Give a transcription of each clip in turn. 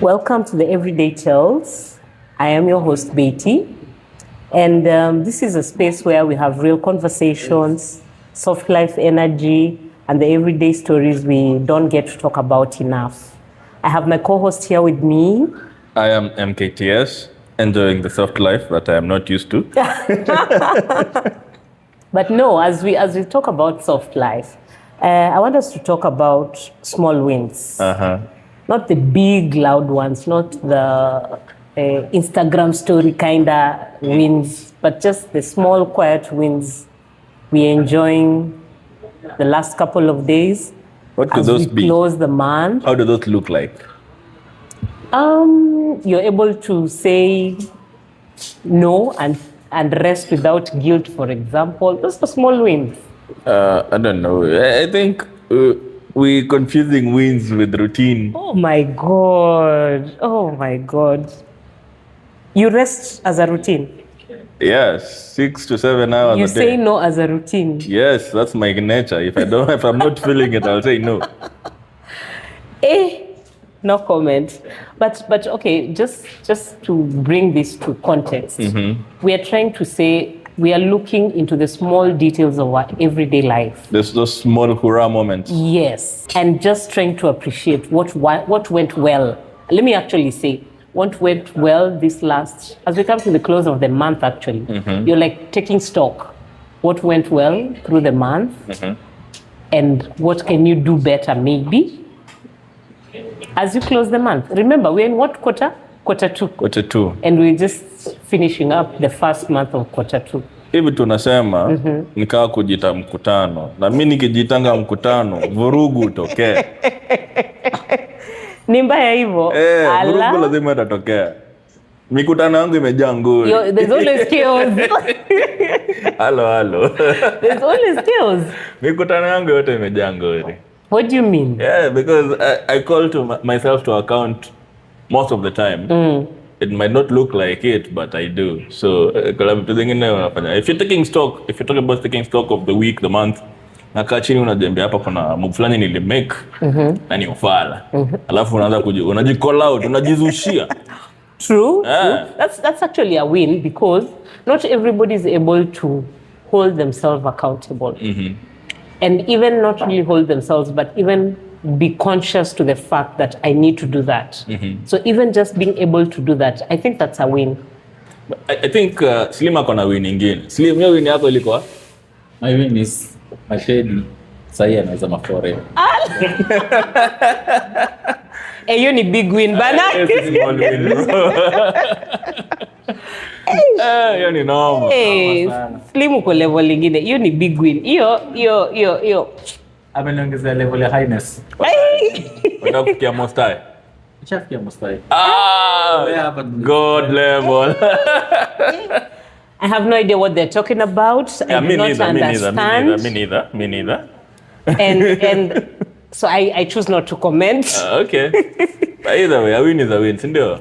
Welcome to the Everyday Tales. I am your host, Betty. And this is a space where we have real conversations, soft life energy, and the everyday stories we don't get to talk about enough. I have my co-host here with me. I am MKTS, enjoying the soft life that I am not used to. But no, as we talk about soft life, I want us to talk about small wins. Not the big, loud ones, not the Instagram story kind of wins, but just the small, quiet wins we're enjoying the last couple of days. What could those be? Close the month. How do those look like? You're able to say no and rest without guilt, for example. Those are small wins. I don't know. I think we're confusing wins with routine. Oh my God. You rest as a routine? Yes, 6 to 7 hours you a day. You say no as a routine? Yes, that's my nature. If I'm not feeling it, I'll say no. No comment. But okay, just to bring this to context, we are trying to say we are looking into the small details of our everyday life. Those small hurrah moments. Yes, and just trying to appreciate what went well. Let me actually say, what went well this last, as we come to the close of the month actually, you're like taking stock. What went well through the month, and what can you do better maybe as you close the month. Remember, we're in what quarter? Quarter two. And we're just finishing up the first month of quarter 2. Hivi tunasema nikaa kujita mkutano. Na mimi nikijitanga mkutano, vurugu tokea. Ni mbaya hivyo. Vurugu lazima itatokea. Mikutano yangu imejaa ngori. There's always chaos. Hello. There's always chaos. Mikutano yangu yote imejaa ngori. What do you mean? Yeah, because I call to myself to account most of the time. It might not look like it, but I do. So, if you're talking about taking stock of the week, the month, nakaa chini unajembea hapa kuna move fulani nilimake na ni ufala. Alafu unaanza unajicall out, unajizushia. True. That's actually a win because not everybody is able to hold themselves accountable. And even not really hold themselves, but even be conscious to the fact that I need to do that. So even just being able to do that, I think that's a win. I think Slim akona win ingine. Slim, your win yako ilikuwa? My win is my shady. Sahi anaweza mafore. Hiyo ni big win bana. Small win, bro. Hiyo ni normal. Slim uko level ingine. Hiyo ni big win. Hiyo. Ameniongezea level ya highness. Unataka kufikia Mostai? Nishafikia Mostai. God level. I have no idea what they're talking about. I do not understand. Me neither. And so I choose not to comment. Okay. Either way, a win is a win, sindio?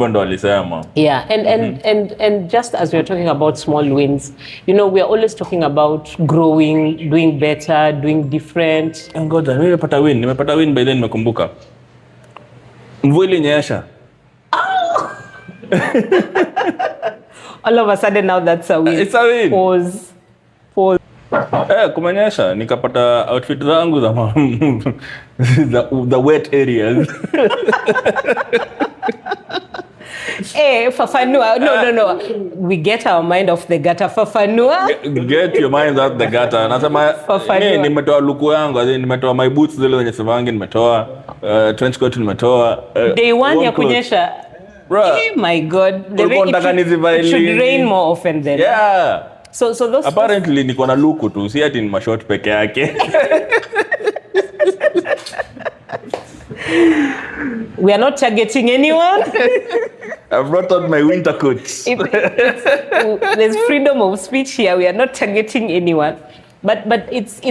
Ndo walisema. Yeah, and just as we're talking about small wins, we're always talking about growing, doing better, doing different. Ngoja, nimepata win by then nimekumbuka. Mvua ilinyesha. All of a sudden now that's a win. It's a win. Pause. Kumenyesha nikapata outfit zangu za the wet areas. Fafanua. No. We get our mind off the gutter. Fafanua. Get your mind out the gutter. Nasema nimetoa luku yangu, nimetoa my boots zile zenye sivangi, nimetoa trench coat nimetoa. Day 1 ya kunyesha. Oh my God. It should rain more often then. Yeah. So those apparently niko na luku tu, si ati ni mashort peke yake. We are not targeting anyone. I've brought out my winter coats. There's freedom of speech here. We are not targeting anyone. But it's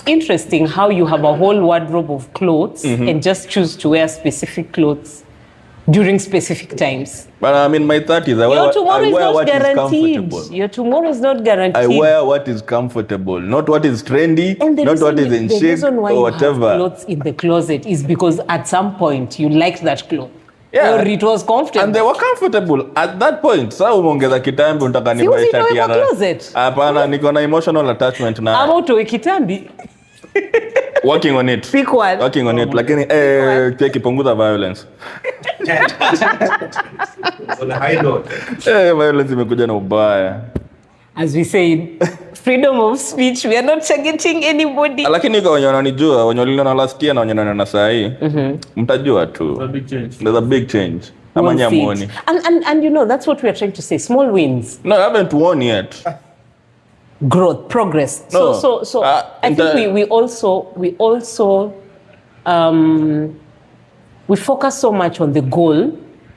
interesting how you have a whole wardrobe of clothes and just choose to wear specific clothes during specific times. But I'm in my 30s. I wear what is comfortable. Your tomorrow is not guaranteed. I wear what is comfortable, not what is trendy, not what is in chic or whatever. The reason why you have clothes in the closet is because at some point you liked that cloth. Yeah. Or it was comfortable. And they were comfortable at that point. Sasa umeongeza kitambi unataka Si nivae usitoe shati kwa ya closet. hapana, niko na emotional attachment na Ama utoe kitambi. working on it. Pick one. Working on it. Lakini take punguza violence. On a high note. Violence imekuja na ubaya. As we say, freedom of speech, we are not targeting anybody. Lakini kwa wenye wananijua, wenye waliona last year na wenye wanaona saa hii, mtajua tu. There's a big change. Ama We'll see nyamuoni. it. And you know, that's what we are trying to say. Small wins, No, I haven't won yet. growth, progress. No. So I think we also we focus so much on the goal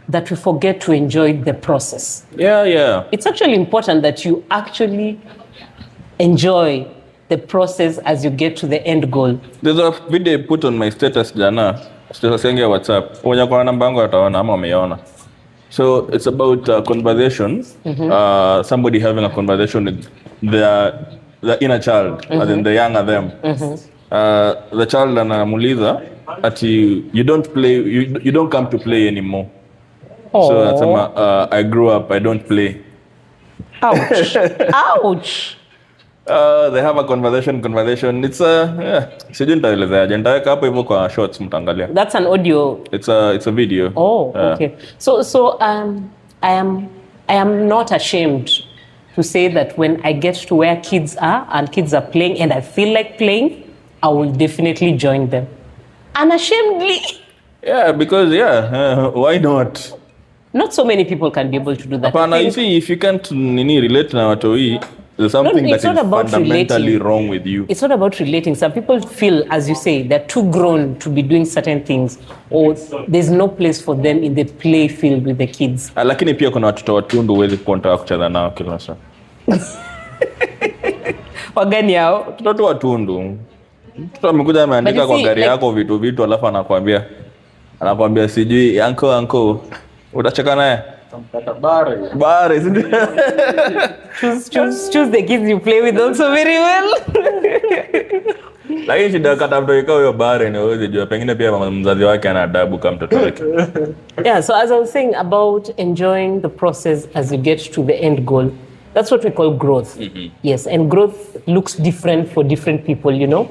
that we forget to enjoy the process. Yeah. It's actually important that you actually enjoy the process as you get to the end goal. There's a video I put on my status jana. Status yangu ya WhatsApp. Wenye kwa namba yangu wataona ama wameiona. So it's about conversation. Somebody having a conversation with the inner child, as in the younger them. The child anamuuliza ati you don't play, you don't come to play anymore. So that's I grew up, I don't play. Ouch. Ouch. They have a conversation. It's sijui nitaelezeaje, nitaweka hapo hivyo kwa shorts mtaangalia. That's an audio. It's a video. Okay. So I am not ashamed to say that when I get to where kids are and kids are playing and I feel like playing, I will definitely join them. Unashamedly. Yeah, because why not? Not so many people can be able to do that. Apana, you see, if you can't relate na watoi, there's something it's that not is about fundamentally relating. wrong with you. It's not about relating. Some people feel, as you say, they're too grown to be doing certain things, or there's no place for them in the play field with the kids. Lakini pia kuna watoto watundu huwezi kuondoa kucheza nao kila saa. Wagani hao? Watoto watundu. Mtoto amekuja ameandika kwa gari yako vitu alafu anakuambia sijui uncle utacheka naye. Bare. Choose the kids you play with also very well. Lakini shida kata mtoto ikao hiyo bare ni wewe jua pengine pia mzazi wake ana adabu kama mtoto wake. Yeah, so as I was saying about enjoying the process as you get to the end goal, that's what we call growth. Yes, and growth looks different for different people, you know.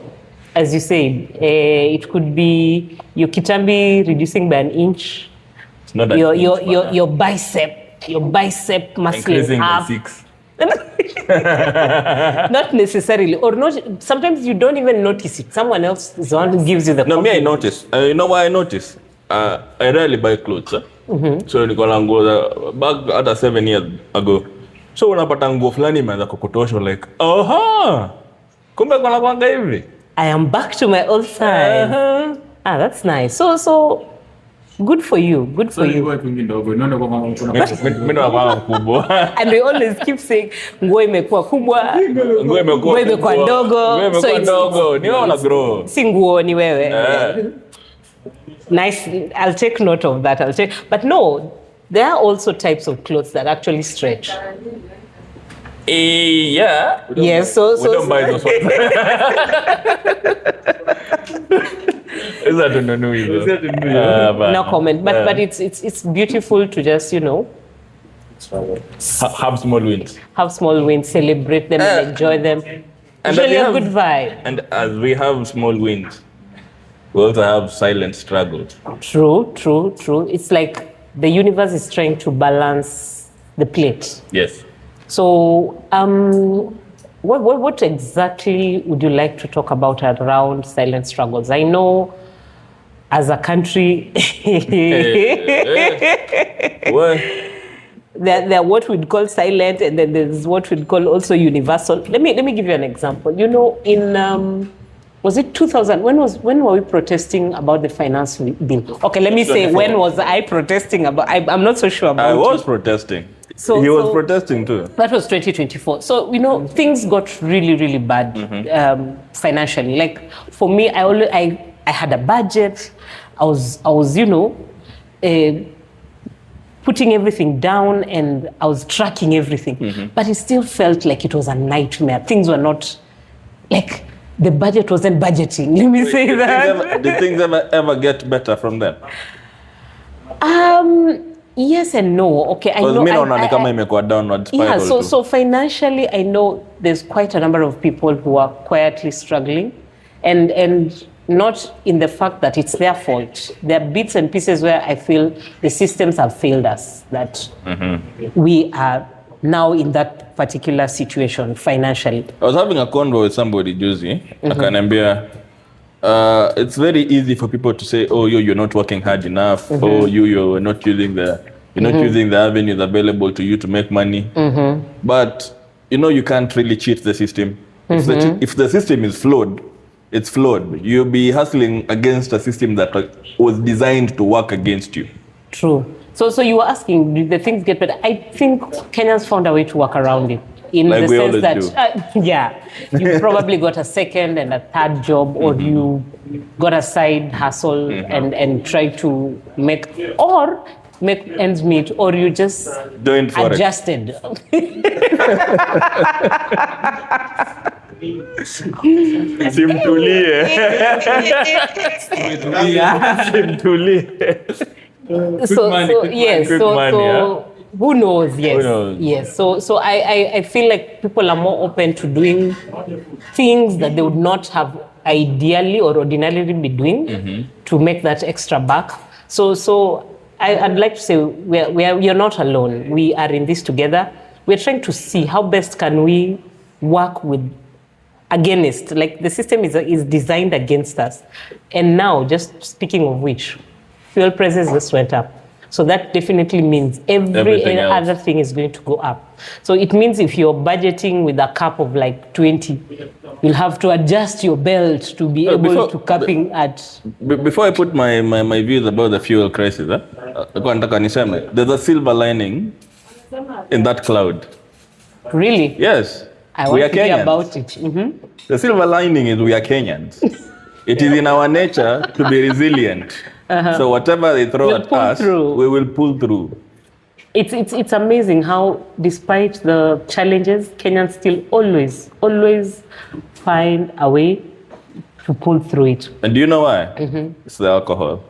As you said, it could be your kitambi reducing by an inch. It's not that your bicep muscling increasing by up. 6. Not necessarily, or not. Sometimes you don't even notice it. Someone else is the one who gives you the. No, me I notice. You know why I notice? I rarely buy clothes. So niko na nguo za back hata 7 years ago. So unapata nguo fulani imeanza kukutosha like, kumbe kuna kwanga hivi. I am back to my old side. That's nice. So good for you. Good for you. Mimi ndo nakuwa mkubwa. And we always keep saying nguo imekuwa kubwa, nguo imekuwa ndogo. So it's ndogo. Ni wewe una grow. Si nguo ni wewe. Nice. I'll take note of that. But no, there are also types of clothes that actually stretch. Yeah. Yes, so we don't buy those ones. Is that no comment. But it's beautiful to just, you know, have small wins. Have small wins, celebrate them and enjoy them. And really a good vibe. And as we have small wins, we also have silent struggles. True. It's like the universe is trying to balance the plate. Yes. So, what exactly would you like to talk about around silent struggles? I know, as a country, What? There are what we'd call silent, and then there's what we'd call also universal. Let me give you an example. You know, in was it 2000? When were we protesting about the finance bill? Okay, let me say, when was I protesting about? I'm not so sure about. I was protesting. So he was protesting too. That was 2024. So, you know, things got really bad financially. Like for me, I had a budget. I was you know, putting everything down, and I was tracking everything. But it still felt like it was a nightmare. Things were not like the budget wasn't budgeting. Let me say that. Did things ever get better from then? Yes and no. Okay, I know. Because mimi naona ni kama imekuwa downward spiral. Yeah, so financially, I know there's quite a number of people who are quietly struggling, and not in the fact that it's their fault. There are bits and pieces where I feel the systems have failed us, that we are now in that particular situation financially. I was having a convo with somebody juzi, akaniambia, it's very easy for people to say, oh, you're not working hard enough, oh, you're not using the using the avenues available to you to make money. But you can't really cheat the system. If the system is flawed, it's flawed. You'll be hustling against a system that was designed to work against you. True. So you were asking, did the things get better? I think Kenyans found a way to work around it. In Like the we sense that, you probably got a second and a third job, or you got a side hustle and try to make ends meet, or you just adjusted. Simtulie. So who knows? Yes. Who knows? Yes. So I feel like people are more open to doing things that they would not have ideally or ordinarily be doing to make that extra buck. So I'd like to say we're not alone. We are in this together. We're trying to see how best can we work against, like the system is designed against us. And now, just speaking of which, fuel prices just went up. So that definitely means every other thing is going to go up. So it means if you're budgeting with a cap of like 20, you'll have to adjust your belt to be able to capping at... Before I put my views about the fuel crisis, there's a silver lining in that cloud. Really? Yes. I want to hear about it. The silver lining is we are Kenyans. It is in our nature to be resilient. So whatever they throw at us, we will pull through. It's amazing how, despite the challenges, Kenyans still always find a way to pull through it. And do you know why? It's the alcohol.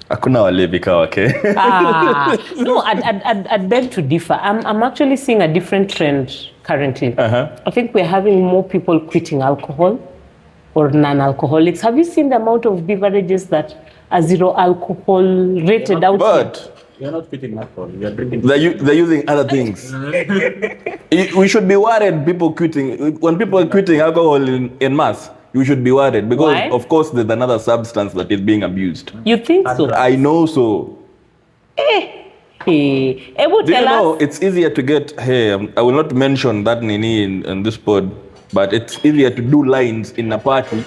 Hakuna walevi kawa ke. No, I'd beg to differ. I'm actually seeing a different trend currently. I think we're having more people quitting alcohol or non-alcoholics. Have you seen the amount of beverages that are zero alcohol rated out? But you're not quitting alcohol. You're drinking. They're using other things. We should be worried people quitting. When people are quitting alcohol in mass, you should be worried because, Why? of course, there's another substance that is being abused. You think so? I know so. Do you know, it's easier to get, I will not mention that nini in this pod, but it's easier to do lines in a party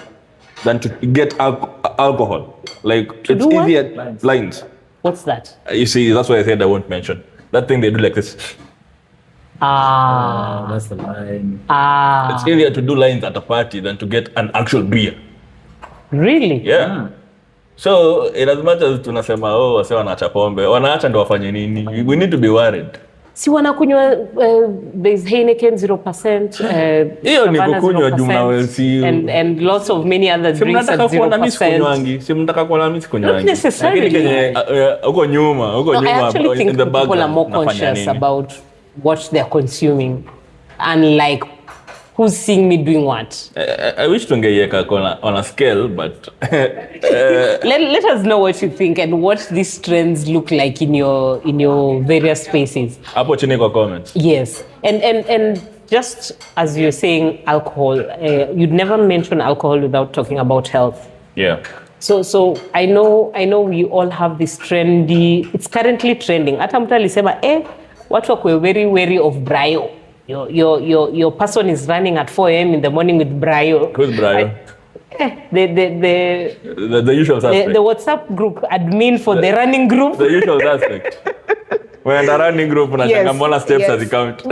than to get alcohol. Like, it's do what? easier, lines. What's that? You see, that's why I said I won't mention. That thing they do like this. That's the line. It's easier to do lines at a party than to get an actual beer. Really? Yeah. So, in as much as tunasema, wase wanaacha pombe, wanaacha ndo wafanye nini? We need to be worried. Si wanakunywa, there's Heineken 0%, Hiyo ni Savannah kukunywa 0%, jumla welsi. and lots of many other drinks at 0%. Simnataka kuona mimi sikunywangi. Not necessarily. Lakini kenye huko nyuma, I actually think in the people are background, more nafanya conscious nini? about what they're consuming and like who's seeing me doing what. I wish tungeiweka on a scale, but Let us know what you think and what these trends look like in your various spaces. hapo chini kwa comments. Yes, and just as you're saying alcohol, you'd never mention alcohol without talking about health. Yeah. So I know we all have this trendy. It's currently trending. Hata mtu alisema watu wako very wary of brayo. Your person is running at 4 a.m. in the morning with brayo. Who's Brayo? The usual suspect. The WhatsApp group admin for the running group. The usual suspect. When the running group unachanga mbona steps as count.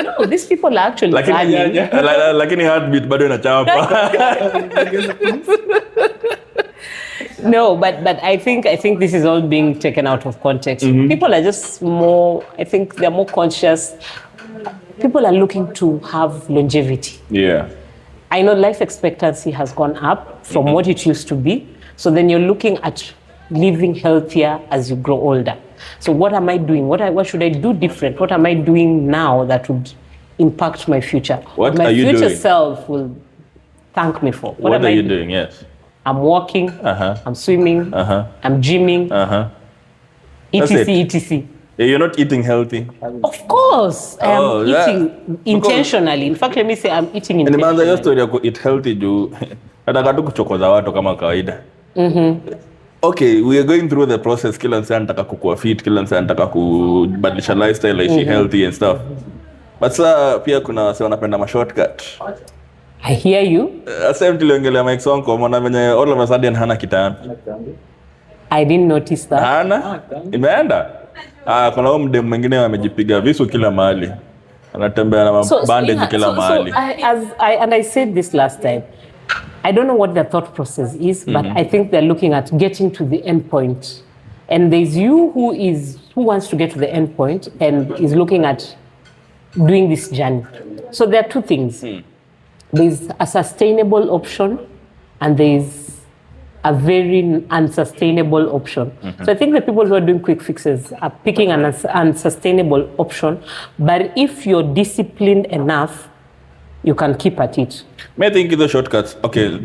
No, these people are actually running. Lakini heartbeat bado inachapa. No, but I think this is all being taken out of context. People are just more, I think they're more conscious. People are looking to have longevity. Yeah. I know life expectancy has gone up from what it used to be. So then you're looking at living healthier as you grow older. So what am I doing? What should I do different? What am I doing now that would impact my future? What my are you future doing? self will thank me for. What are you doing? Yes. I'm walking, I'm swimming, I'm gymming, etc. You're not eating healthy. Of course, I am eating intentionally. In fact, let me say I'm eating intentionally. Nimeanza hiyo story ya eat healthy juu nataka tu kuchokoza watu kama kawaida. Okay, we are going through the process. Kila mtu anataka kukua fit, kila mtu anataka kubadilisha lifestyle, ishi healthy and stuff. But sasa pia kuna wase wanapenda ma shortcut. I hear you. Same tuliongelea Mike Sonko, mwana venye all of a sudden hana kitambi. I didn't notice that. Hana? Imeenda? Kuna huyo mdemu mwingine amejipiga visu kila mahali. Anatembea na bandage kila mahali. I said this last time. I don't know what their thought process is, but I think they're looking at getting to the end point. And there's you who wants to get to the end point and is looking at doing this journey. So there are two things. There's a sustainable option and there's a very unsustainable option. So I think the people who are doing quick fixes are picking an unsustainable option. But if you're disciplined enough, you can keep at it. I think the shortcuts, okay,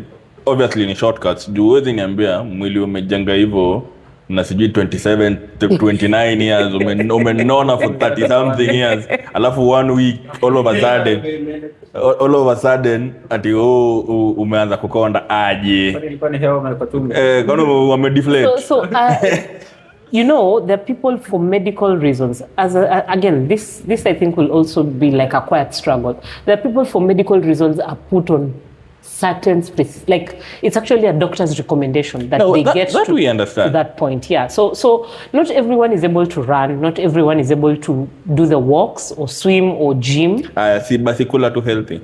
obviously ni shortcuts. Juu huwezi niambia mwili umejenga hivyo na sijui 27, 29 years, umenona for 30 something years. Alafu 1 week, all of a sudden, ati umeanza kukonda aje. Kwani wamedeflate. So you know, there are people for medical reasons. Again, this I think will also be like a quiet struggle. There are people for medical reasons are put on certain spaces. Like it's actually a doctor's recommendation that get to that point. Yeah. So not everyone is able to run. Not everyone is able to do the walks or swim or gym. Si basi kula tu healthy.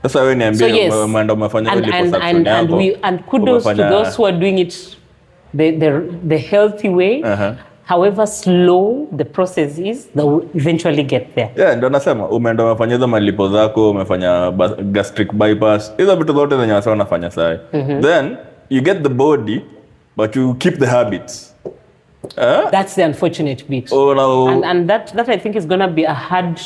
Sasa wewe niambie umeenda umefanya liposuction yako. And kudos to those who are doing it the healthy way. However slow the process is, they will eventually get there. Yeah, ndio nasema umeenda umefanya hizo malipo zako, umefanya gastric bypass. Hizo vitu zote zenye wasa wanafanya sasa. Then you get the body but you keep the habits. That's the unfortunate bit. And that I think is going to be a hard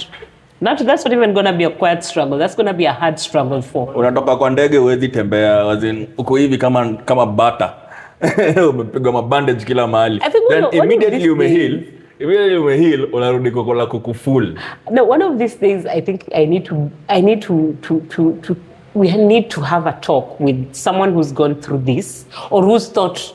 that's not even going to be a quiet struggle. That's going to be a hard struggle for. Unatoka kwa ndege huwezi tembea, uko hivi kama bata. Umepigwa mabandage kila mahali. Then immediately umeheal unarudi kokola kukufull. No, one of these days I think we need to have a talk with someone who's gone through this or who's thought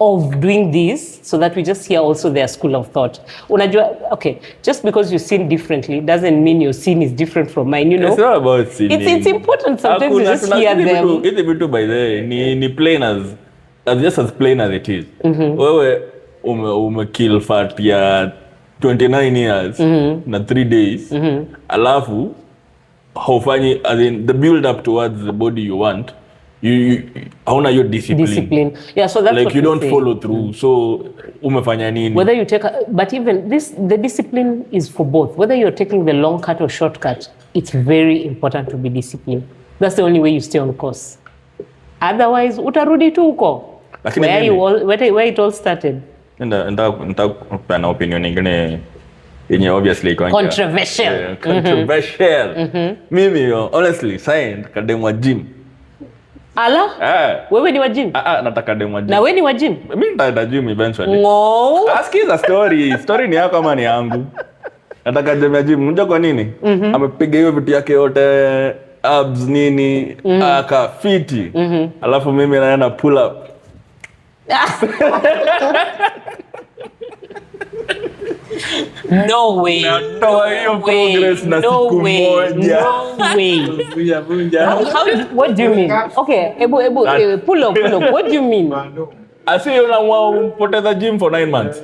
of doing this, so that we just hear also their school of thought. Unajua, okay, just because you sin differently doesn't mean your sin is different from mine, you know. It's not about sinning. It's important sometimes to just hear them. It's a bit by the ni plain as plain as it is. Wewe ume fat ya 29 years na 3 days. Alafu haufanyi, as in the build up towards the body you want, you hauna your discipline. Yeah, so that's like what you don't say. follow through. So umefanya nini? Whether you take but even the discipline is for both. Whether you're taking the long cut or short cut, it's very important to be disciplined. That's the only way you stay on course. Otherwise utarudi tu huko where it all started. Nita opinion nyingine yenye obviously controversial. Mimi honestly signed kademwa gym. Ala? Wewe ni wa gym? Nataka demo gym. Na wewe ni wa gym? Mimi nitaenda gym eventually. No. Sikiza story ni yako ama ni yangu? Nataka demo gym. Unajua kwa nini? Amepiga hiyo vitu yake yote, abs nini, aka fiti. Alafu mimi naenda pull up. No way. Natoa hiyo progress na siku moja. No way. What do you mean? Okay, pull up. What do you mean? Asi unapoteza gym for 9 months.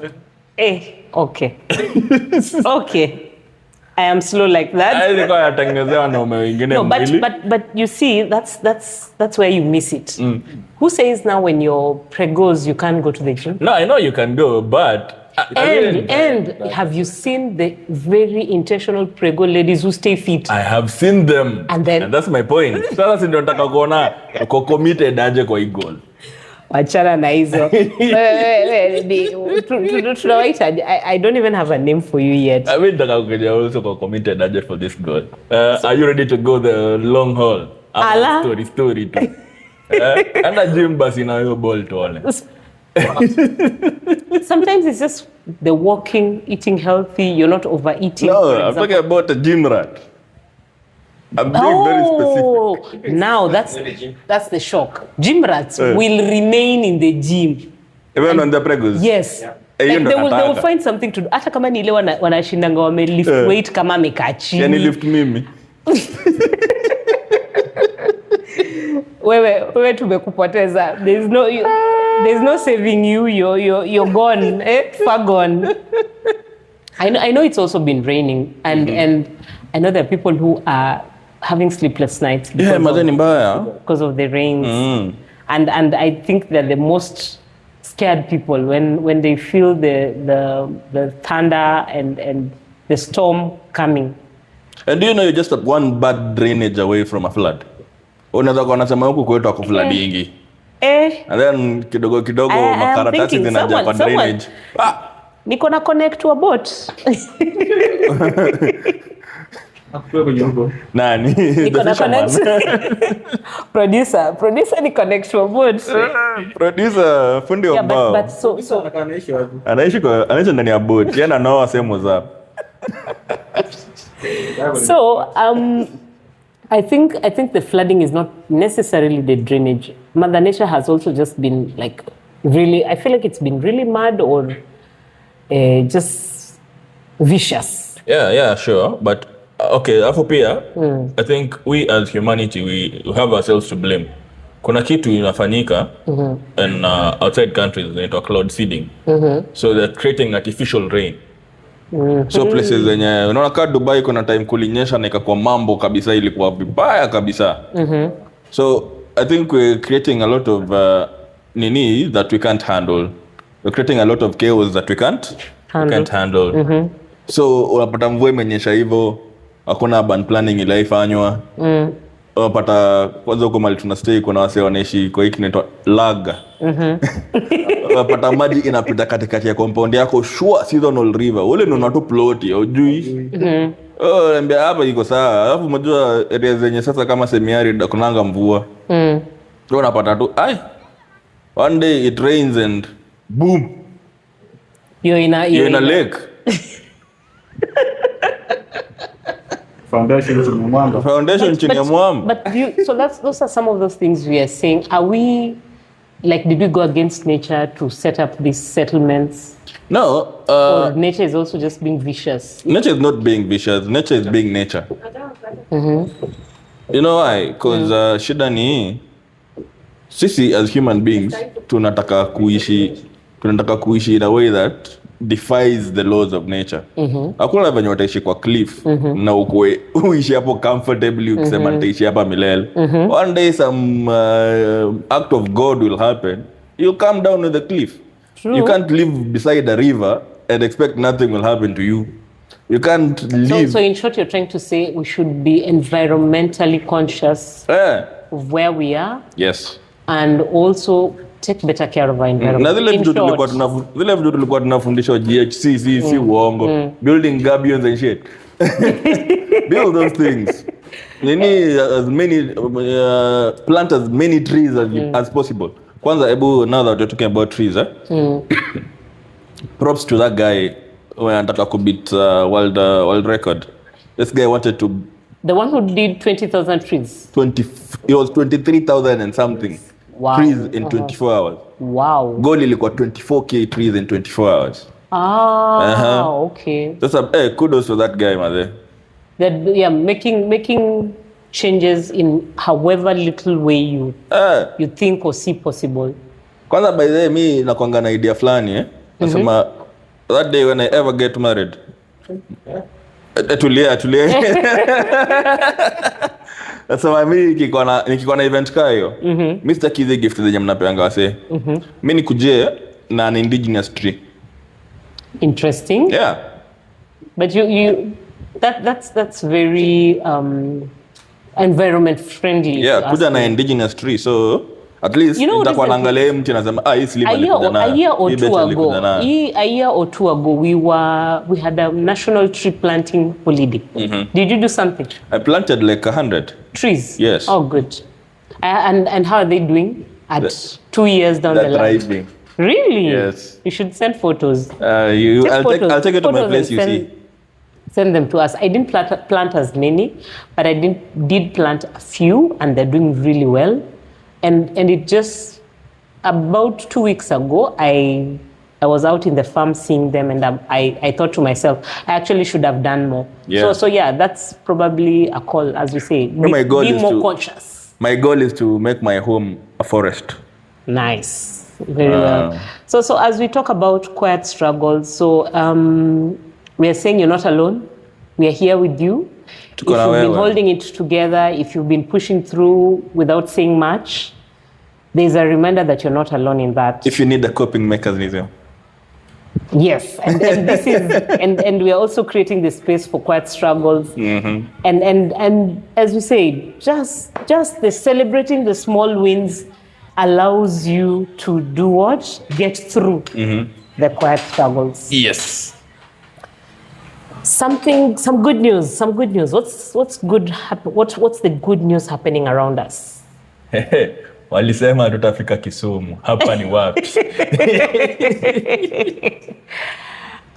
Okay. Okay. I am slow like that. No, but you see, that's where you miss it. Who says now when you're pregos you can't go to the gym? No, I know you can go, but and have you seen the very intentional prego ladies who stay fit? I have seen them. And that's my point. Sasa ndio nataka kuona uko committed aje kwa hii goal. Wachana na hizo. Tunawaita, I don't even have a name for you yet. I mean, nataka also committed aje for this girl. Are you ready to go the long haul? Ala. Story tu. Anda gym basi na hiyo ball tuone. Sometimes it's just the walking, eating healthy, you're not overeating. No, I'm talking about a gym rat. I'm being very specific. Now that's the shock. Gym rats will remain in the gym. Even on the pregos? Yes. Yeah. Like they will find something to do. Hata kama ni ile wanashindanga wame lift weight kama amekaa chini. Yani lift mimi. Wewe tumekupoteza. There's no saving you. You're gone. Far gone. I know it's also been raining and I know there are people who are having sleepless nights because of the rains. And I think they're the most scared people when they feel the thunder and the storm coming. And do you know you're just one bad drainage away from a flood? Unaweza kuwa unasema huku kwetu ako flood ingi. And then kidogo makaratasi zinaja kwa drainage. Niko na connect to a boat. Nani? Niko na connect. Producer ni connect to a boat. Producer fundi wa mbao. But so anaishi ndani ya boat. Yeye anaoa sehemu za. So I think the flooding is not necessarily the drainage. Mother Nature has also just been like really, I feel like it's been really mad or just vicious. Yeah, sure. But okay, hapo pia I think we as humanity we have ourselves to blame. Kuna kitu inafanyika in outside countries inaitwa cloud seeding. So they're creating artificial rain. So places zenye unaona kama Dubai kuna time kulinyesha na ikakuwa mambo kabisa, ilikuwa vibaya kabisa. So I think we're creating a lot of nini that we can't handle. We're creating a lot of chaos that we can't handle. So unapata mvua imenyesha hivyo, hakuna urban planning ilaifanywa. Unapata kwanza huko mali tunastay kuna wase wanaishi kwa hiki inaitwa laga. Unapata maji inapita katikati ya compound yako, sure seasonal river. Ule ni unatu plot hujui. Niambia hapa iko sawa. Alafu unajua area zenye sasa kama semi-arid kunanga mvua. Unapata tu one day it rains and boom. You're in a lake. Foundation chini ya mwamba. But so those are some of those things we are saying. Are we did we go against nature to set up these settlements? No. Or nature is also just being vicious? Nature is not being vicious. Nature is being nature. You know why? Because shida ni sisi as human beings tunataka kuishi in a way that defies the laws of nature. Hakuna venye wataishi kwa cliff na uishi hapo comfortably ukisema nitaishi hapa milele. One day some act of God will happen. You'll come down with the cliff. True. You can't live beside a river and expect nothing will happen to you. You can't live. So in short, you're trying to say we should be environmentally conscious of where we are. Yes. And also take better care of our environment. Na zile vitu tulikuwa tunafundishwa GHC si uongo. Building gabions and shit. Build those things. You need as many plant as many trees as possible. Kwanza ebu, now that we're talking about trees, props to that guy when anataka kubit world record. This guy wanted to the one who did 20,000 trees. It was 23,000 and something. Wow. Trees in 24 hours. Wow. Goal ilikuwa 24k trees in 24 hours. Okay. That's kudos to that guy, man. That making changes in however little way you think or see possible. Kwanza by the way, mi nakwanga na idea fulani nasema that day when I ever get married. Tulia. Nasema mi nikikuwa na event kayo. Mi sitaki hizi gift zenye mnapeanga wase. Mi nikuje na an indigenous tree. Interesting. Yeah. But that's very environment friendly. Yeah, kuja na indigenous tree. So At least You know, nitakuwa recently- naangalia mtu nasema hii slim a alikuja nayo. year or Hii two bet ago, alikuja nayo. a year or two ago, we had a national tree planting holiday. Did you do something? I planted like 100. Trees? Yes. Oh, good. And how are they doing at 2 years down the They're line? thriving. Really? Yes. You should send photos. I'll take it to my Photos place, and you see. Send them to us. I didn't plant as many, but I did plant a few, and they're doing really well. And it just about 2 weeks ago, I was out in the farm seeing them, and I thought to myself, I actually should have done more. Yeah. So yeah, that's probably a call, as we say. My goal be is more to- conscious. My goal is to make my home a forest. Nice, very well. So as we talk about quiet struggles, so we are saying you're not alone. We are here with you. If Tuko na you've been wewe. holding it together, if you've been pushing through without saying much, there's a reminder that you're not alone in that. If you need a coping mechanism. Yes, and this is and we are also creating the space for quiet struggles. And as we say, just the celebrating the small wins allows you to do what? Get through the quiet struggles. Yes. Some good news. What's good? What's the good news happening around us? Walisema tutafika Kisumu. Hapa ni wapi?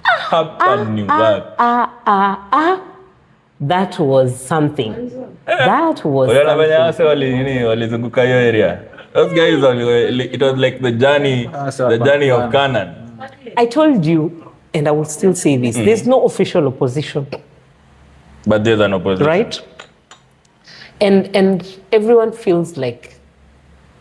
Hapa ni wapi? That was something. That was Uliona venye something. wase walizunguka hiyo area. Those guys it was like the journey of Canaan. I told you, and I will still say this, there's no official opposition, But there's an opposition. right? And everyone feels like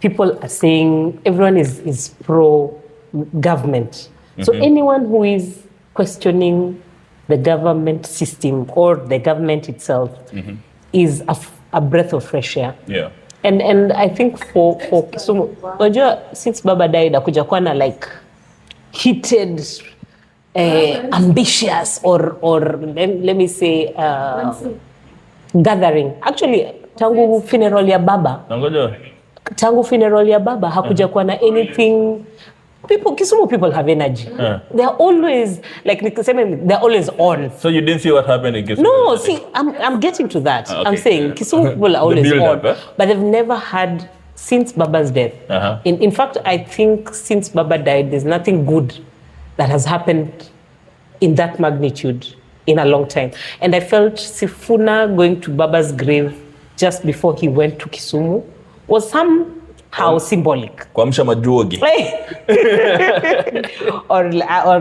people are saying everyone is pro-government. So anyone who is questioning the government system or the government itself is a breath of fresh air. Yeah. And I think for Kisumu, unajua since Baba died, akuja kuwa na like heated, ambitious or let me say gathering. Actually, tangu funeral ya Baba, hakuja kuwa na anything. Kisumu people have energy. They're always like they're always on. So you didn't see what happened in Kisumu? No, see, I'm getting to that. Okay. I'm saying Kisumu people are always build on, up, eh? but they've never had since Baba's death. In fact, I think since Baba died, there's nothing good that has happened in that magnitude in a long time. And I felt Sifuna going to Baba's grave just before he went to Kisumu was somehow symbolic. Kuamsha majuogi. or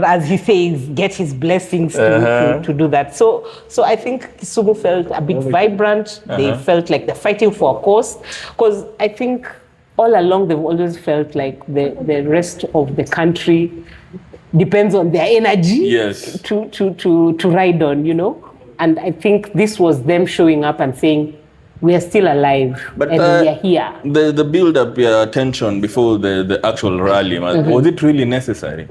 as he says, get his blessings to do that. So I think Kisumu felt a bit vibrant. They felt like they're fighting for a cause. Because I think all along they've always felt like the rest of the country depends on their energy Yes. to ride on, you know. And I think this was them showing up and saying, we are still alive, But and we are here. The build-up tension before the actual rally, was it really necessary?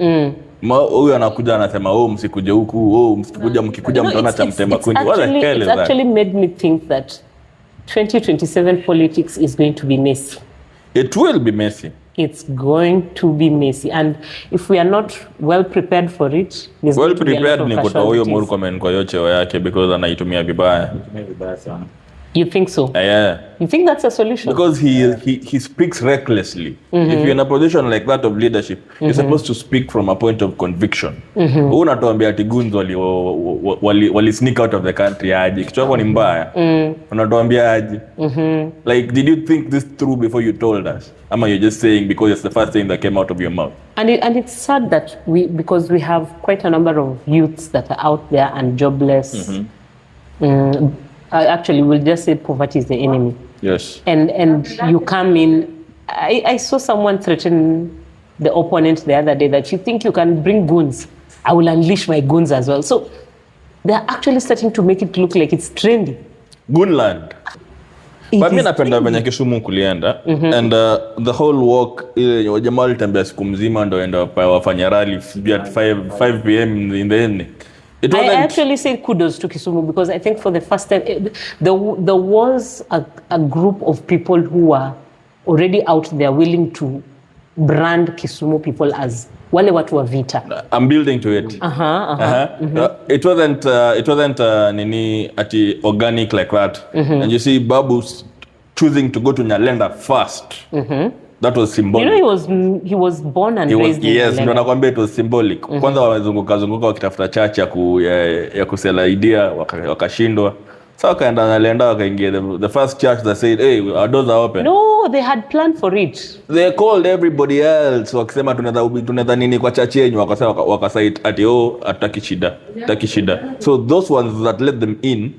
Huyu anakuja anasema msikuje huku, mkikuja mtaona cha mtema kundi. What the hell is It's that? actually made me think that 2027 politics is going to be messy. It will be messy. It's going to be messy, and if we are not well prepared for it, there's Well going to be a lot prepared of ni kutoa huyo casualties. Murkomen kwa hiyo cheo yake because anaitumia vibaya. Vibaya sana. You think so? Yeah. You think that's a solution? Because he speaks recklessly. If you're in a position like that of leadership, you're supposed to speak from a point of conviction. Unatuambia ati goons wali sneak out of the country aje. Kichwa chako ni mbaya. Unatuambia aje. Like, did you think this through before you told us? Ama you're just saying because it's the first thing that came out of your mouth? And it's sad that because we have quite a number of youths that are out there and jobless. Actually, we'll just say poverty is the enemy. Yes. And you come in. I saw someone threaten the opponent the other day that you think you can bring goons, I will unleash my goons as well. So they're actually starting to make it look like it's trendy. Goonland. But mimi napenda venye Kisumu kulienda and the whole walk ile jamaa walitembea siku mzima ndio enda wafanya rally at 5 p.m. in the evening. It I wasn't actually say kudos to Kisumu because I think for the first time there was a group of people who were already out there willing to brand Kisumu people as wale watu wa vita. I'm building to it. It wasn't nini ati organic like that. And you see Babu's choosing to go to Nyalenda first. That was symbolic. You know, he was born and raised in Yes, ndo nakwambia it was symbolic. Kwanza wazunguka wakitafuta church ya kusela idea wakashindwa. So wakaenda Nyalenda wakaingia the first church that said, hey, our doors are open. No, they had planned for it. They called everybody else wakisema tunaweza nini kwa church yenu, wakasait ati hataki shida. So those ones that let them in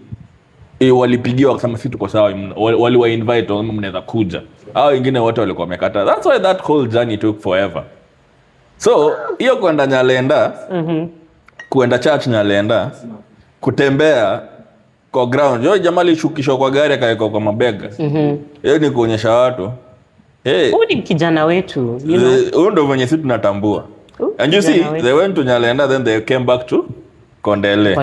walipigiwa wakasema sisi tuko sawa, waliwa invite wao mnaweza kuja. Hao wengine wote walikuwa wamekataa. That's why that whole journey took forever. So hiyo kwenda Nyalenda, kuenda church Nyalenda, kutembea kwa ground. Yo jamaa alishukishwa kwa gari akaeka kwa mabega. Hiyo ni kuonyesha watu. Huyu ni kijana wetu, Huyo ndo venye sisi tunatambua. And you see, they went to Nyalenda, then they came back to Kondele.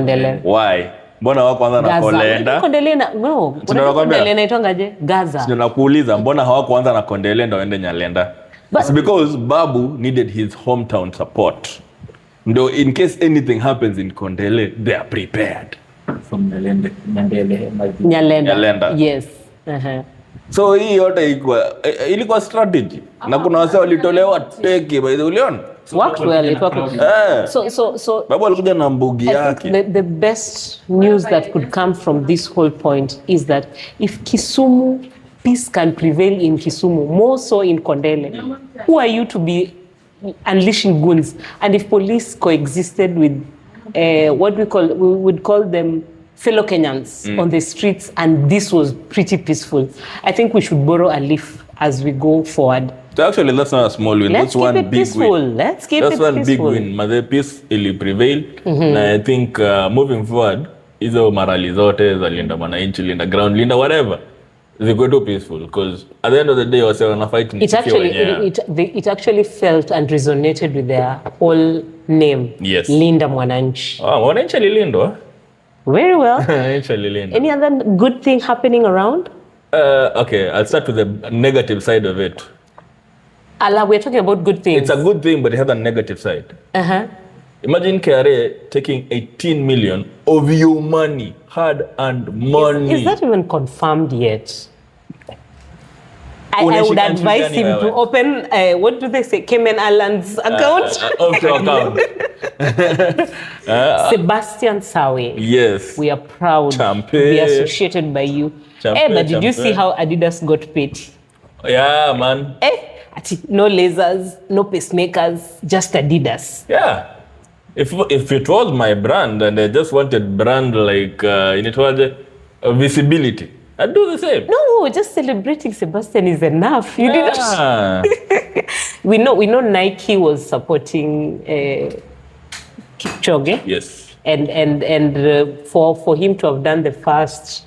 Why? Mbona hawakuanza na Kolenda? Kondele inaitwangaje? Gaza. Sio nakuuliza, mbona hawakuanza na Kondele ndo waende Nyalenda? It's because Babu needed his hometown support. Ndo in case anything happens in Kondele, they are prepared. From Nyalenda. Yes. So hii yote ilikuwa strategy. Na kuna wase walitolewa teke by the uliona? Worked well. So Babu alikuja na mbugi yake. The best news that could come from this whole point is that if Kisumu, peace can prevail in Kisumu, more so in Kondele, who are you to be unleashing goons? And if police coexisted with what we would call them fellow Kenyans on the streets, and this was pretty peaceful, I think we should borrow a leaf as we go forward. So actually, that's not a small win. Let's keep it peaceful. Let's keep it peaceful. That's one big win. Mother peace ili prevail. Na I think moving forward, hizo marali zote za linda wananchi, linda ground, linda whatever, they go to peaceful, because at the end of the day, wase wana fight ni it actually felt and resonated with their whole name. Yes. Linda Mwananchi. Mwananchi alilindwa. Very well. Mwananchi alilindwa. Any other good thing happening around? Okay, I'll start with the negative side of it. Allah, we're talking about good things. It's a good thing, but it has a negative side. Imagine KRA taking 18 million of your money, hard-earned money. Is that even confirmed yet? I would advise him to open, what do they say, Cayman Islands account? Offshore account. Sebastian Sawe. Yes. We are proud to be associated by you. But did you see how Adidas got paid? Yeah, man. No lasers, no pacemakers, just Adidas. Yeah. If it was my brand and I just wanted brand like visibility, I'd do the same. No, just celebrating Sebastian is enough. You didn't. We know Nike was supporting Kipchoge. Yes. And for him to have done the first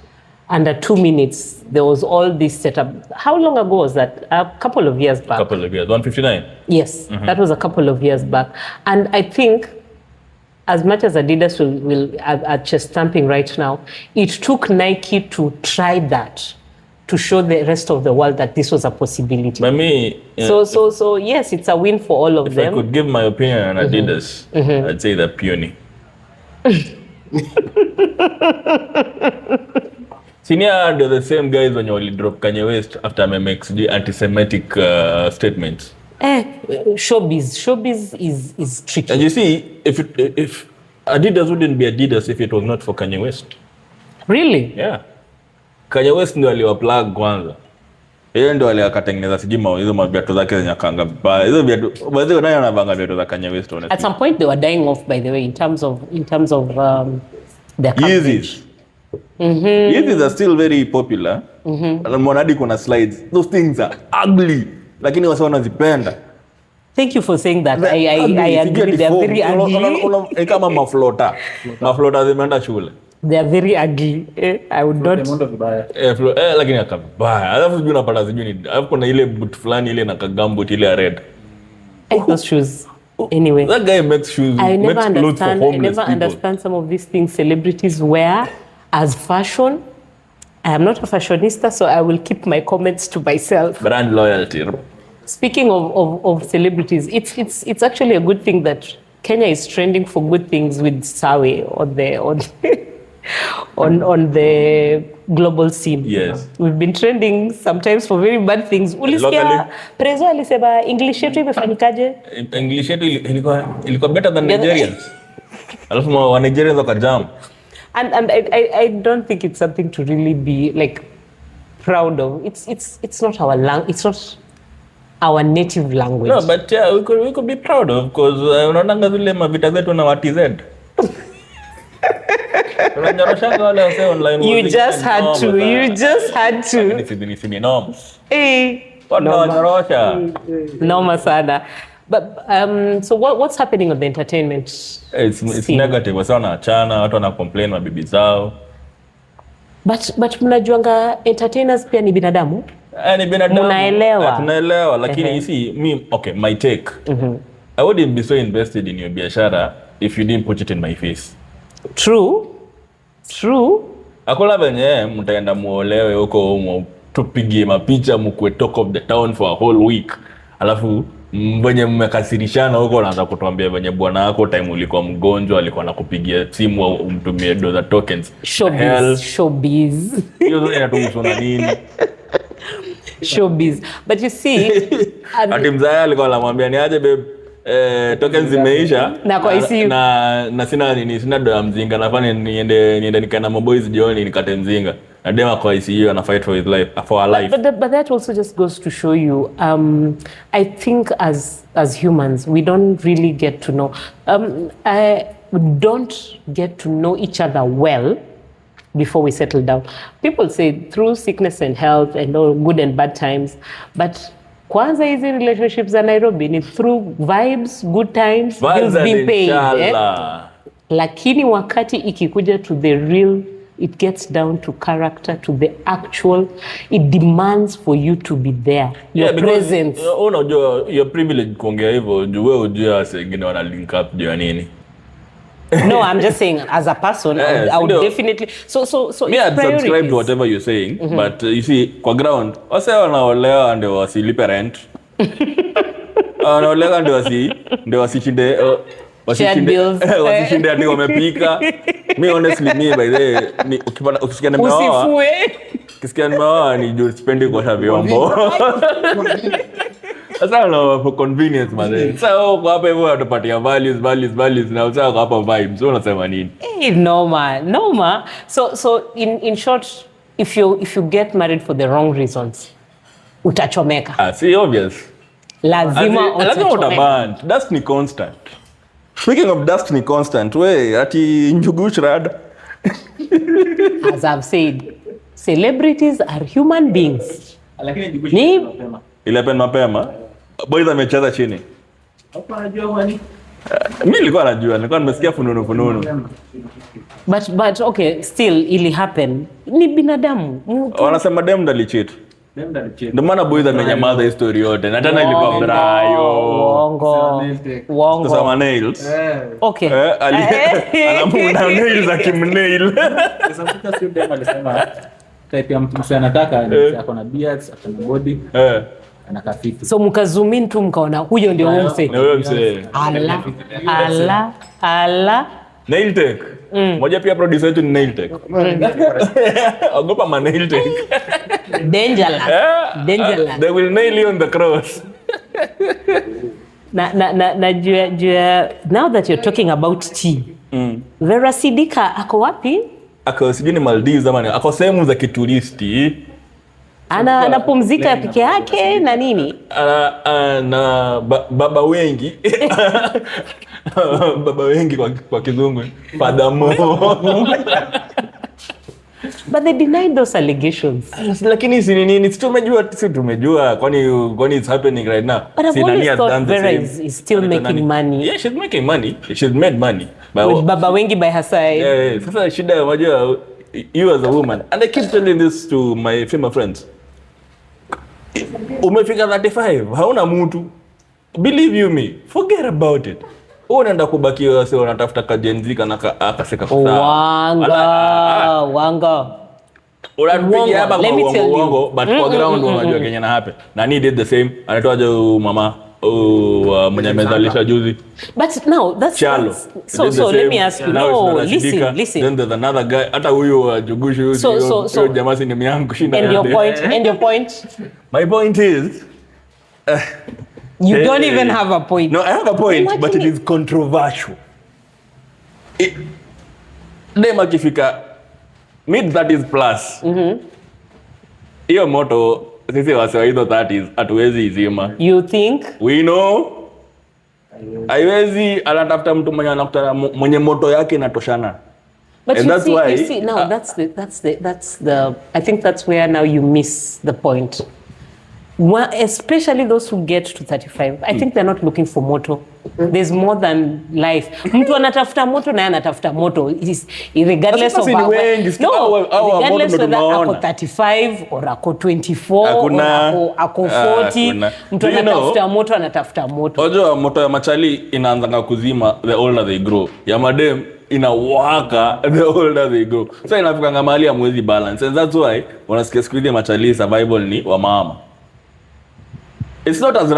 under 2 minutes, there was all this setup. How long ago was that? A couple of years back. 159. Yes, that was a couple of years back. And I think, as much as Adidas will at chest stamping right now, it took Nike to try that, to show the rest of the world that this was a possibility. By me, so yes, it's a win for all of them. If I could give my opinion on Adidas, I'd say they're puny. Senior, they're the same guys when you only drop Kanye West after MMX anti-Semitic statements. Showbiz is tricky. And you see, if Adidas wouldn't be Adidas if it was not for Kanye West. Really? Yeah. Kanye West ndio aliwaplug kwanza. Yeye ndio alikatengeneza sijima hizo mabiatu zake zenye kanga vibaya. Hizo viatu baadhi wanayo wanavanga viatu za Kanye West honestly. At some point they were dying off, by the way, in terms of their coverage. Yeezys are still very popular. Monadi kuna slides. Those things are ugly. Lakini wase wanazipenda. Thank you for saying that. I agree. They are very ugly. Kama maflota. Maflota zimeenda shule. They are very ugly. I would not. Lakini akabaya. Alafu sijui unapata sijui ni. Alafu kuna ile boot fulani ile na kagambut ile red. Those shoes. Anyway. That guy makes shoes. I never understand some of these things celebrities wear as fashion. I am not a fashionista, so I will keep my comments to myself. Brand loyalty. Speaking of celebrities, it's actually a good thing that Kenya is trending for good things with Sawe on the global scene. Yes. We've been trending sometimes for very bad things. Ulisikia Prezo alisema English yetu imefanyikaje? English yetu ilikuwa better than Nigerians. Alafu wa Nigerians wakajam. And I don't think it's something to really be like proud of. It's not our language. It's not our native language. No, but yeah, we could be proud of, because unaonanga zile mavita zetu na wati Z. You just had to. Ni norm. Noma sana. But so what's happening on the entertainment? It's negative. Wasa wanaachana, watu wana complain mabibi zao. But mnajuanga entertainers pia ni binadamu? Ni binadamu. Tunaelewa. Tunaelewa, lakini you see, my take. I wouldn't be so invested in your biashara if you didn't put it in my face. True. Akola venye mtaenda muolewe huko tupigie mapicha mkwe talk of the town for a whole week. Alafu mwenye mmekasirishana huko anaanza kutuambia venye bwana wako time ulikuwa mgonjwa alikuwa anakupigia simu au umtumie doza tokens. Showbiz. Hiyo inatuhusu na nini? Showbiz. But you see, ati mzaya alikuwa anamwambia ni aje babe, tokens zimeisha na kwa ICU na sina doa mzinga, nafanya niende nikana maboys jioni nikate mzinga. Na dema kwa ICU ana fight for his life, for her life. But that also just goes to show you, I think as humans, we don't really get to know. We don't get to know each other well before we settle down. People say through sickness and health and all good and bad times, but kwanza hizi relationships za Nairobi ni through vibes, good times, bills being paid. Lakini wakati ikikuja to the real, it gets down to character, to the actual, it demands for you to be there, your presence. Unajua you're privileged kuongea hivyo, juu wewe ujue wase wengine wana link up juu ya nini. No, I'm just saying as a person, I would definitely so me I'd subscribe to whatever you're saying, but you see kwa ground wase wanaolewa ndio wasilipe rent. Wanaolewa ndio wasishinde wasishinde ati wamepika. Me honestly, by the way, ukisikia nimeoa ukisikia nimeoa ni juu sipendi kuosha vyombo. Sasa no, for convenience man. So kwa hapa hivyo tupatia values na usao kwa hapa vibes. So unasema nini? Noma. So in short, if you get married for the wrong reasons, utachomeka. See, obvious. Lazima utaband. Dust ni constant. Speaking of dust ni constant, we ati njugushrad. As I've said, celebrities are human beings. Lakini Ilepen mapema. Boys amecheza chini. Hapo anajua kwani? Mimi nilikuwa nimesikia fununu. But okay, still ili happen. Ni binadamu. Wanasema dem ndo cheat. Ndio maana boys amenyamaza history yote. Na tena ilikuwa brayo. Uongo. Sasa nails. Okay. Anamunda nails akimnail. Sasa mtu sio dem alisema type ya mtu anataka ako na beards, ako na body. Anakafiti. So mkazoom tu mkaona huyo ndio mse. Ndio mse. Ala. Nail tech. Moja pia producer wetu ni nail tech. Ogopa ma nail tech. Dangerous. They will nail you on the cross. Now that you're talking about tea. Vera Sidika ako wapi? Ako sijui ni Maldives ama ako sehemu za kituristi. Anapumzika peke yake na nini? Na baba wengi. Baba wengi kwa kizungu. Furthermore. But they denied those allegations. Lakini si nini? Tumejua kwani it's happening right now. But I've always thought Vera is still making money. Yeah, she's making money. She's made money. With baba wengi by her side. Yeah. Sasa shida unajua you as a woman, and I keep telling this to my female friends. Umefika 35, hauna mtu. Believe you me, forget about it. Unaenda kubaki wewe sio unatafuta kajenzika na akaseka kwa Wanga. Unatupigia hapa Let me tell you. uongo, but kwa ground unajua Kenya na happen. Nani did the same? Anatoaje mama mwenye amezalisha juzi. But now that's so let me ask you. No, listen. Then there's another guy. Hata huyo Jugushu huyo jamaa si ni yangu shinda. And your point? My point is you don't even have a point. No, I have a point. Imagine but it is controversial. Dema kifika mid-30s plus. Hiyo moto sisi wase hizo 30s hatuwezi izima. You think? We know. Haiwezi anatafuta mtu mwenye anakuta mwenye moto yake inatoshana. But and you see now that's the I think that's where now you miss the point. Especially those who get to 35, I think they're not looking for moto. There's more than life. Mtu anatafuta moto na anatafuta moto. Regardless of regardless whether ako 35 or ako 24 or ako 40, mtu anatafuta moto anatafuta moto. Unajua moto ya machali inaanza kuzima the older they grow. Ya madem inawaka the older they grow. So inafika mahali ya mwezi balance. And that's why unasikia siku hizi machali survival ni wa mama. It's not as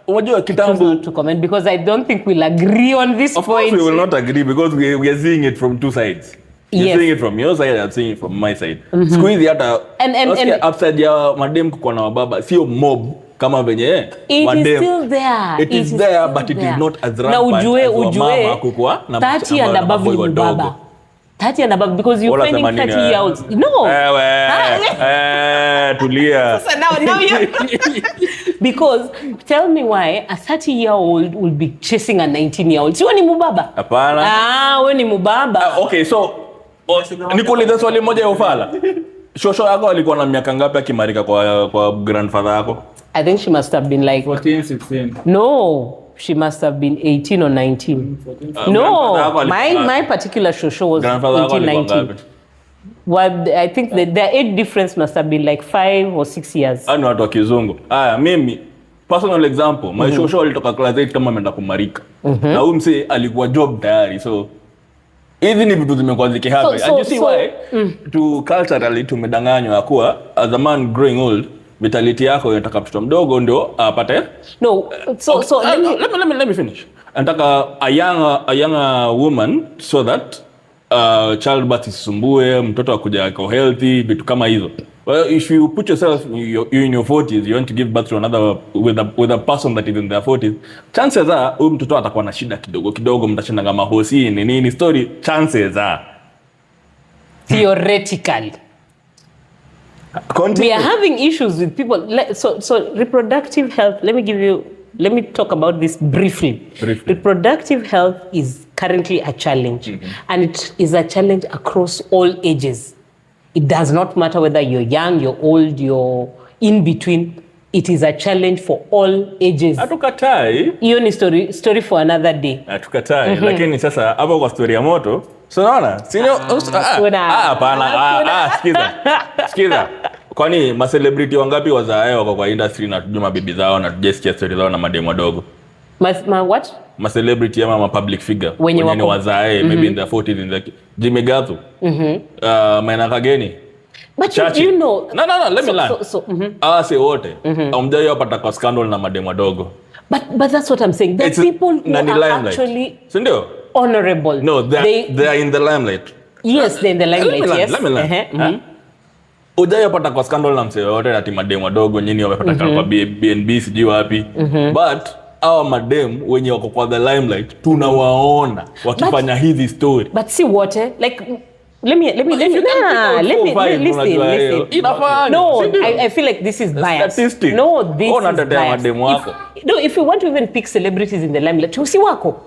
unajua kitambo to comment because I don't think we'll agree on this point. Of course we will not agree because we are seeing it from two sides. You're seeing it from your side, I'm seeing it from my side. Siku hizi hata and upside ya madem kuko na wababa sio mob kama venye madem. It is still there. It is there but it is not as rampant as mama kuko na 30 and above ni mbaba. 30 and above because you're finding 30 year olds. No. Tulia. So now you because tell me why a 30-year-old will be chasing a 19-year-old. Si wewe ni mubaba? Hapana. Wewe ni mubaba. Okay, so nikuulize swali moja ya ufala. Shosho yako alikuwa na miaka ngapi akimarika kwa grandfather yako? I think she must have been like 14, 16. No. She must have been 18 or 19. No, my particular shosho was 18, 19. Well, I think the age difference must have been like 5 or 6 years. Ani watu wa kizungu. Mimi personal example, my shosho alitoka class 8 kama ameenda kumarika. Na huyu msee alikuwa job tayari. So hizi ni vitu zimekuwa zikihapa. And you see why to culturally tumedanganywa kuwa as a man growing old vitality yako inataka mtoto mdogo ndio apate. No, so let me finish. Nataka a younger woman so that childbirth isisumbue, mtoto akuja ako healthy, vitu kama hizo. Well, if you put yourself in your 40s, you want to give birth to another with a person that is in their 40s, chances are huyu mtoto atakuwa na shida kidogo mtashinda kama hosi nini story, chances are theoretically. Continue. We are having issues with people. So reproductive health, let me talk about this briefly. Reproductive health is currently a challenge. And it is a challenge across all ages. It does not matter whether you're young, you're old, you're in between. It is a challenge for all ages. Hatukatai. Hiyo ni story for another day. Hatukatai. Lakini sasa hapo kwa story ya moto, so unaona? Hapana. Sikiza. Kwani ma celebrity wangapi wazae wako kwa industry na tujuma bibi zao na tujesikia story zao na mademu wadogo? What? Ma celebrity ama ma public figure wenye ni wazae maybe in their 40s in the Jimmy Gathu. Maina Kageni. But you know. No, let me learn. Say wote. Amjai yapata kwa scandal na mademu wadogo. But that's what I'm saying. The people who are actually honorable. No, they are in the limelight. Yes, they're in the limelight. Let me learn. Ujaya pata kwa scandal na msee wote ati mademu wadogo nyinyi wamepata kwa BNB sijui wapi. But our madem wenye wako kwa the limelight tunawaona wakifanya hizi story. But see what like let me listen. No, I feel like this is bias. No, this is bias. If you want to even pick celebrities in the limelight, usi wako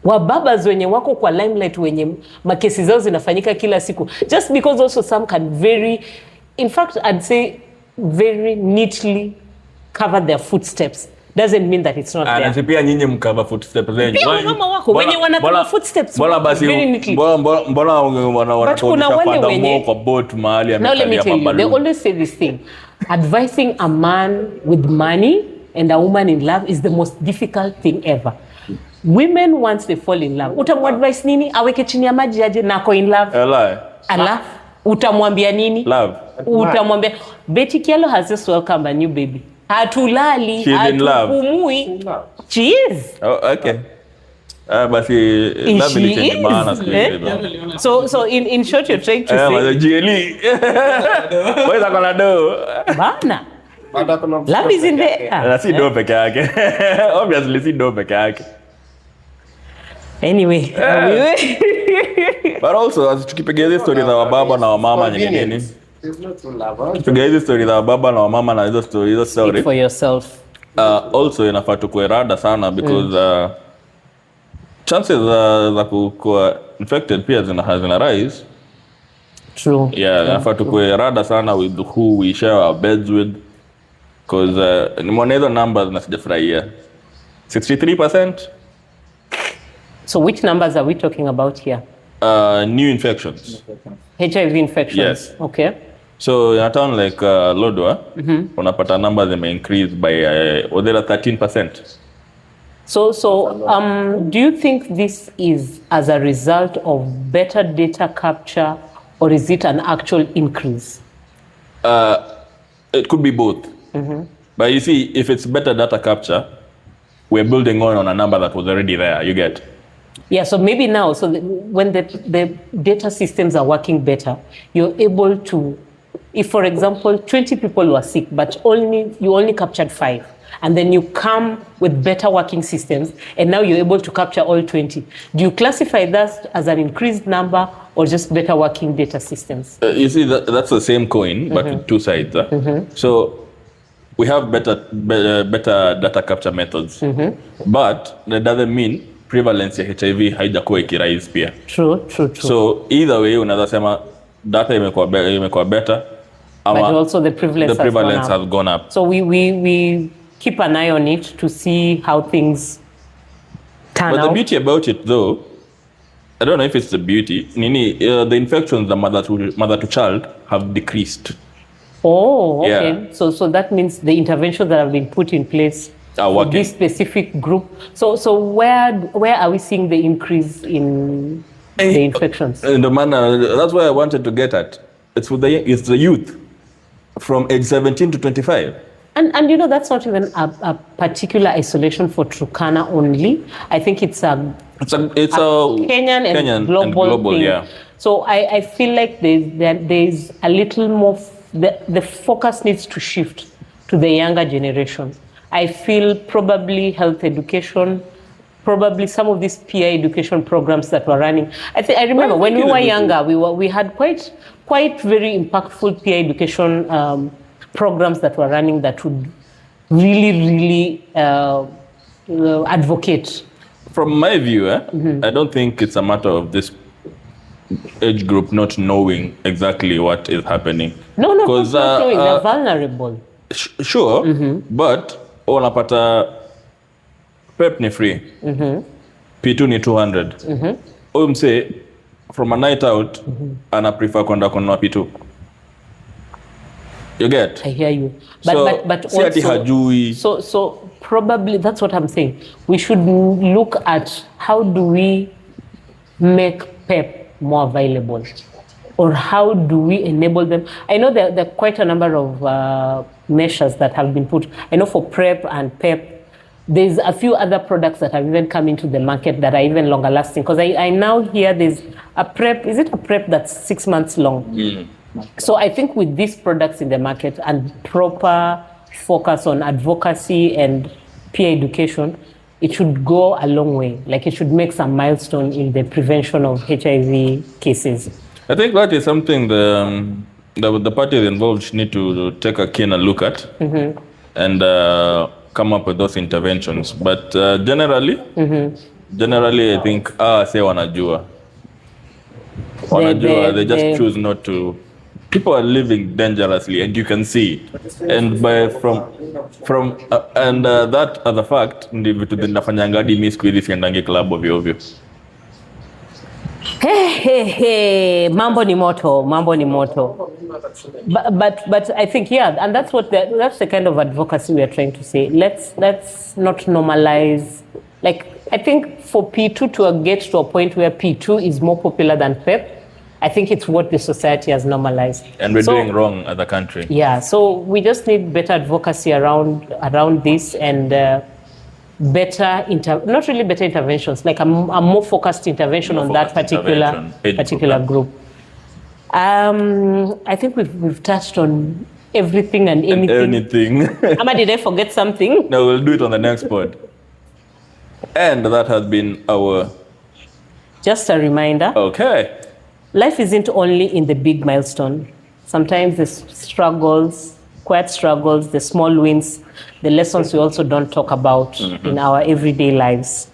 wababas wenye wako kwa limelight wenye makesi zao zinafanyika kila siku, just because also some can in fact I'd say very neatly cover their footsteps doesn't mean that it's not there. Na pia nyinyi mkava footsteps zenyu. Mama wako wenye wanakava footsteps very neatly. Mbona wanatoka kwa boat mahali amekalia mabalu. They always say this thing. Advising a man with money and a woman in love is the most difficult thing ever. Women once they fall in love, utamadvice nini? Aweke chini ya maji aje na ko in love. Ala. Utamwambia nini? Love. Utamwambia Betty Kialo has just welcomed a new baby. Hatulali, hatupumui. She is. Oh, okay. Basi love ni change maana siku hizi. So in short you're trying to say GLE. Wewe zako na do. Bana. Love is in there. Na si do peke yake. Obviously si do peke yake. Anyway. But also tukipiga hizo story za wababa na wamama ni nini? Tukipiga hizo story za wababa na wamama na hizo story Speak for yourself. Also inafaa tukue rada sana because chances za kuwa infected pia zina rise. True. Yeah, inafaa tukue rada sana with who we share our beds with because nimeona hizo numbers na sijafurahia. 63%. So which numbers are we talking about here? New infections. HIV infections. Yes. Okay. So in a town like Lodwar, unapata numbers may increase by or there are 13%. So do you think this is as a result of better data capture or is it an actual increase? It could be both. But you see, if it's better data capture, we're building on a number that was already there, you get? Yeah, so maybe now, when the data systems are working better, you're able to, if for example, 20 people were sick, but you only captured 5, and then you come with better working systems, and now you're able to capture all 20. Do you classify that as an increased number or just better working data systems? You see, that's the same coin, but with two sides. So we have better data capture methods, but that doesn't mean prevalence ya HIV haijakuwa ikirise pia. True. So either way unaweza sema data imekuwa better but also the prevalence has gone up. So we keep an eye on it to see how things turn out. But the beauty about it though, I don't know if it's the beauty, the infections the mother to child have decreased. Oh, okay. Yeah. So that means the interventions that have been put in place for this specific group. So where are we seeing the increase in the infections? In the manner, that's why I wanted to get at. It's the youth from age 17 to 25. And you know, that's not even a particular isolation for Turkana only. I think it's a Kenyan and global thing. Yeah. So I feel like there's a little more, the focus needs to shift to the younger generation. I feel probably health education, probably some of these peer education programs that were running. I remember when we were younger, we had quite very impactful peer education programs that were running that would really advocate. From my view, I don't think it's a matter of this age group not knowing exactly what is happening. No, not knowing. They're vulnerable. Sure, but unapata PEP ni free, P2 ni 200. Huyu mse from a night out ana prefer kwenda kununua P2. You get? I hear you. But si ati hajui. So probably that's what I'm saying. We should look at how do we make PEP more available, or how do we enable them? I know there are quite a number of measures that have been put. I know for PrEP and PEP, there's a few other products that have even come into the market that are even longer lasting. Because I now hear there's a PrEP, is it a PrEP that's 6 months long? So I think with these products in the market and proper focus on advocacy and peer education, it should go a long way. Like it should make some milestone in the prevention of HIV cases. I think that is something the parties involved need to take a keener look at and come up with those interventions. But generally, I think say wanajua, they just choose not to. People are living dangerously, and you can see. And from that as a fact, ndivyo tunafanyanga hadi mimi siku hizi siendangi club ovyo. Mambo ni moto. But I think and that's the kind of advocacy we are trying to say. Let's not normalize. Like I think for P2 to get to a point where P2 is more popular than PEP, I think it's what the society has normalized. And we're doing wrong as a country. Yeah, so we just need better advocacy around this and not really better interventions, like a more focused intervention on that particular group. I think we've touched on everything and anything. Ama, did I forget something? No, we'll do it on the next pod. And that has been our... Just a reminder. Okay. Life isn't only in the big milestone. Sometimes the struggles, quiet struggles, the small wins, the lessons we also don't talk about in our everyday lives.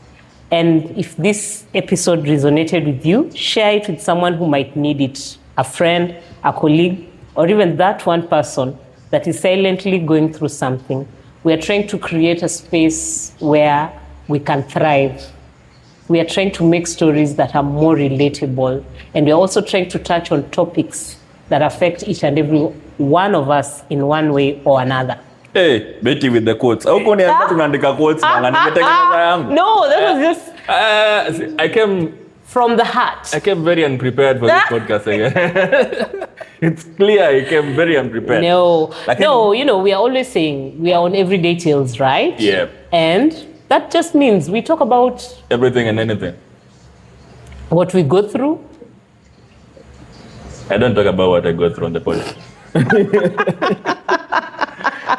And if this episode resonated with you, share it with someone who might need it. A friend, a colleague, or even that one person that is silently going through something. We are trying to create a space where we can thrive. We are trying to make stories that are more relatable. And we're also trying to touch on topics that affect each and every one of us in one way or another. Hey, Betty with the quotes. How come you quotes? No, that was just... I came... From the heart. I came very unprepared for this podcast again. It's clear I came very unprepared. No, we are always saying we are on everyday tales, right? Yeah. And that just means we talk about... everything and anything. What we go through. I don't talk about what I go through on the podcast.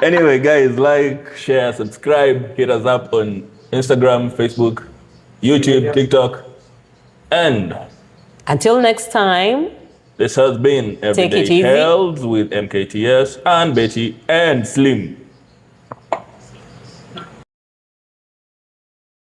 Anyway, guys, like, share, subscribe, hit us up on Instagram, Facebook, YouTube, TikTok. And until next time, this has been Everyday Tales with MKTS and Betty and Slim.